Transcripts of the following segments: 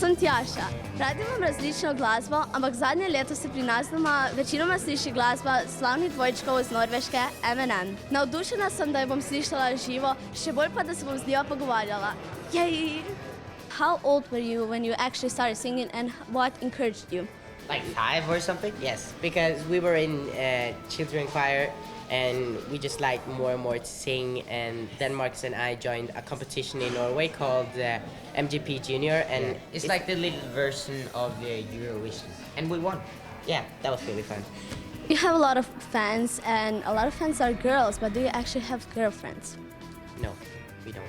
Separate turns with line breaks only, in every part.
sem Tjaša. Radi imam različno glasbo, ampak zadnje leto se pri nas doma večinoma sliši glasba slavnih dvojčkov iz Norveške, M&M. Navdušena sem, da jo bom slišala živo, še bolj pa, da se bom z njo pogovarjala. Yay! How old were you when you actually started singing and what encouraged you?
Like 5 or something? Yes, because we were in children choir and we just liked more and more to sing, and then Marcus and I joined a competition in Norway called MGP Junior, and
It's like the little version of the Eurovision, and we won.
yeah, that was really fun.
You have a lot of fans and a lot of fans are girls, but do you actually have girlfriends?
No, we don't.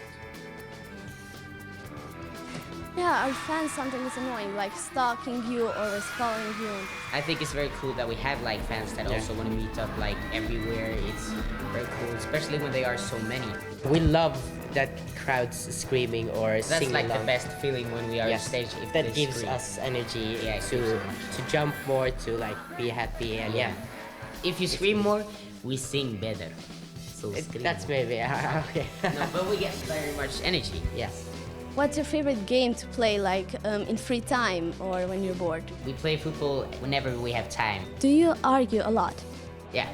Yeah, our fans sometimes annoying, like stalking you or following you.
I think it's very cool that we have like fans that also want to meet up like everywhere. It's very cool, especially when they are so many.
We love that crowds screaming or
That's
singing
like
along.
the best feeling when we are on
Yes,
stage. If
that
they
gives
scream.
us energy
Yeah, it
to
gives
to jump more, to like be happy, and yeah.
If you scream more, we sing better. So scream
That's
more.
maybe okay.
No, but we get very much energy.
Yes.
What's your favorite game to play, like in free time or when you're bored?
We play football whenever we have time.
Do you argue a lot?
Yeah,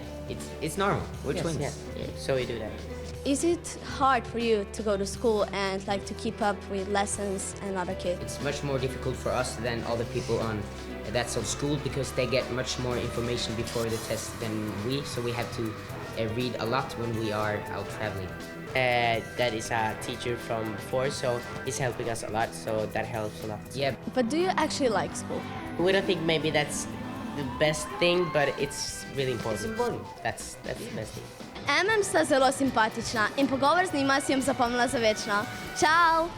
it's normal. We're
Yes,
twins.
yeah. So we do that.
Is it hard for you to go to school and like to keep up with lessons and other kids?
It's much more difficult for us than all the people on that's on school because they get much more information before the test than we. So we have to read a lot when we are out traveling.
That is a teacher from before, so he's helping us a lot, so that helps a lot.
Yeah,
But do you actually like school?
We don't think maybe that's the best thing, but it's really important.
It's important.
That's the best thing.
MM sta zelo simpatična in pogovor z njima si jim zapomnila za večno. Čau!